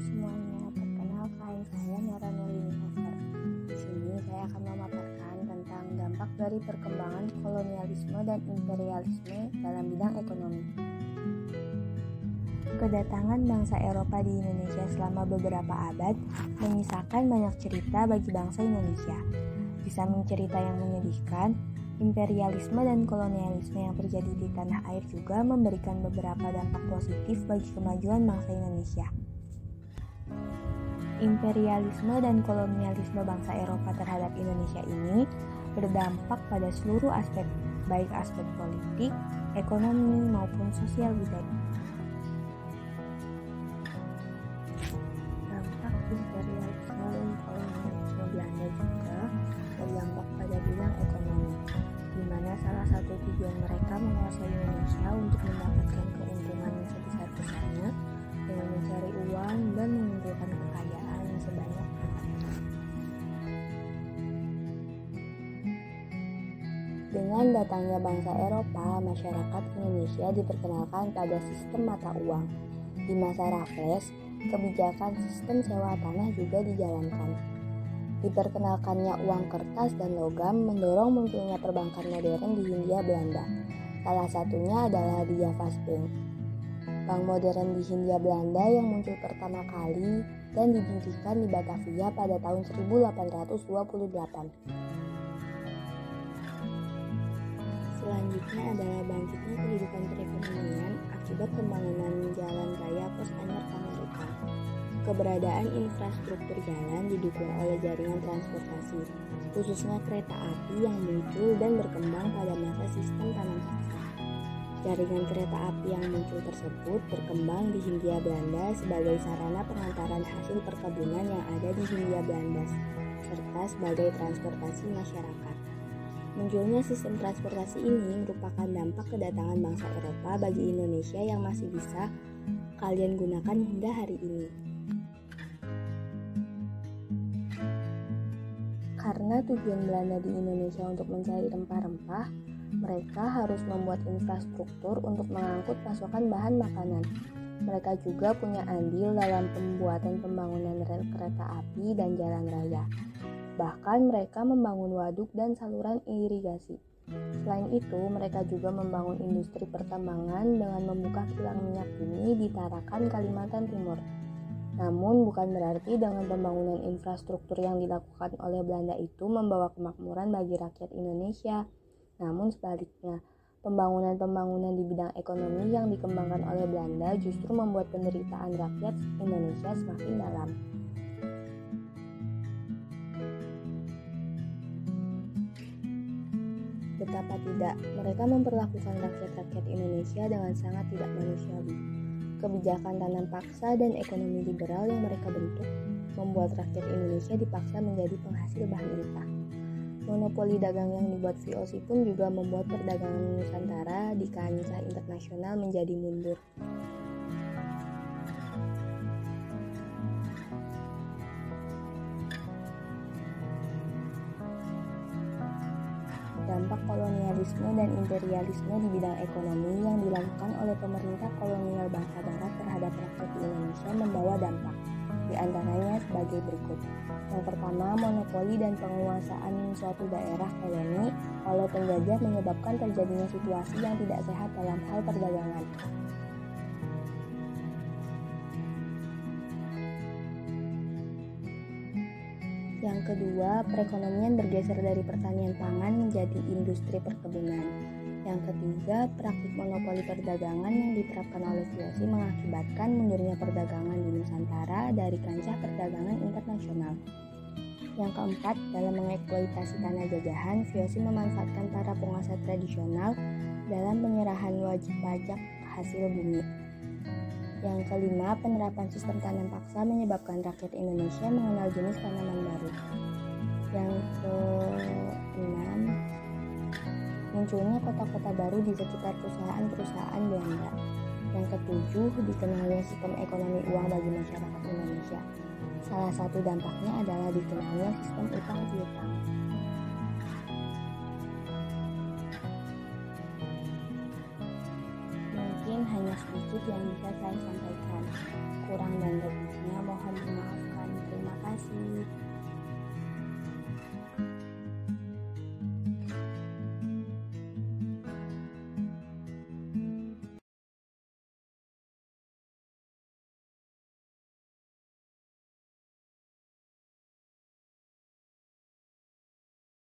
semuanya, perkenalkan saya Nora Nurlini Hester. Di sini saya akan memaparkan tentang dampak dari perkembangan kolonialisme dan imperialisme dalam bidang ekonomi. Kedatangan bangsa Eropa di Indonesia selama beberapa abad menyisakan banyak cerita bagi bangsa Indonesia. Di samping cerita yang menyedihkan, imperialisme dan kolonialisme yang terjadi di tanah air juga memberikan beberapa dampak positif bagi kemajuan bangsa Indonesia. Imperialisme dan kolonialisme bangsa Eropa terhadap Indonesia ini berdampak pada seluruh aspek, baik aspek politik, ekonomi, maupun sosial budaya. Dampak imperialisme dan kolonialisme Belanda juga berdampak pada bidang ekonomi, di mana salah satu tujuan mereka menguasai Indonesia untuk mendapatkan keuntungan yang sebesar-besarnya dengan mencari uang dan mengumpulkan kekayaan yang sebanyak-banyaknya. Dengan datangnya bangsa Eropa, masyarakat Indonesia diperkenalkan pada sistem mata uang. Di masa Raffles, kebijakan sistem sewa tanah juga dijalankan. Diperkenalkannya uang kertas dan logam mendorong munculnya perbankan modern di Hindia Belanda. Salah satunya adalah di Javas Bank. Bank modern di Hindia Belanda yang muncul pertama kali dan didirikan di Batavia pada tahun 1828. Selanjutnya adalah bangkitnya kehidupan perekonomian akibat pembangunan jalan raya pos anyar Pamarukan. Keberadaan infrastruktur jalan didukung oleh jaringan transportasi, khususnya kereta api yang muncul dan berkembang pada masa sistem tanam paksa. Jaringan kereta api yang muncul tersebut berkembang di Hindia Belanda sebagai sarana pengantaran hasil perkebunan yang ada di Hindia Belanda, serta sebagai transportasi masyarakat. Munculnya sistem transportasi ini merupakan dampak kedatangan bangsa Eropa bagi Indonesia yang masih bisa kalian gunakan hingga hari ini. Karena tujuan Belanda di Indonesia untuk mencari rempah-rempah, mereka harus membuat infrastruktur untuk mengangkut pasokan bahan makanan. Mereka juga punya andil dalam pembuatan pembangunan rel kereta api dan jalan raya. Bahkan mereka membangun waduk dan saluran irigasi. Selain itu, mereka juga membangun industri pertambangan dengan membuka kilang minyak bumi di Tarakan, Kalimantan Timur. Namun bukan berarti dengan pembangunan infrastruktur yang dilakukan oleh Belanda itu membawa kemakmuran bagi rakyat Indonesia. Namun sebaliknya, pembangunan-pembangunan di bidang ekonomi yang dikembangkan oleh Belanda justru membuat penderitaan rakyat Indonesia semakin dalam. Betapa tidak, mereka memperlakukan rakyat-rakyat Indonesia dengan sangat tidak manusiawi. Kebijakan tanam paksa dan ekonomi liberal yang mereka bentuk membuat rakyat Indonesia dipaksa menjadi penghasil bahan mentah. Monopoli dagang yang dibuat VOC pun juga membuat perdagangan Nusantara di kancah internasional menjadi mundur. Dampak kolonialisme dan imperialisme di bidang ekonomi yang dilakukan oleh pemerintah kolonial bangsa Barat terhadap rakyat di Indonesia membawa dampak, di antaranya sebagai berikut. Yang pertama, monopoli dan penguasaan suatu daerah koloni oleh penjajah menyebabkan terjadinya situasi yang tidak sehat dalam hal perdagangan. Yang kedua, perekonomian bergeser dari pertanian pangan menjadi industri perkebunan. Yang ketiga, praktik monopoli perdagangan yang diterapkan oleh VOC mengakibatkan mundurnya perdagangan di Nusantara dari kancah perdagangan internasional. Yang keempat, dalam mengeksploitasi tanah jajahan, VOC memanfaatkan para penguasa tradisional dalam penyerahan wajib pajak hasil bumi. Yang kelima, penerapan sistem tanam paksa menyebabkan rakyat Indonesia mengenal jenis tanaman baru. Yang keenam, munculnya kota-kota baru di sekitar perusahaan-perusahaan Belanda. Yang ketujuh, dikenalnya sistem ekonomi uang bagi masyarakat Indonesia. Salah satu dampaknya adalah dikenalnya sistem utang piutang. Mungkin hanya sedikit yang bisa saya sampaikan.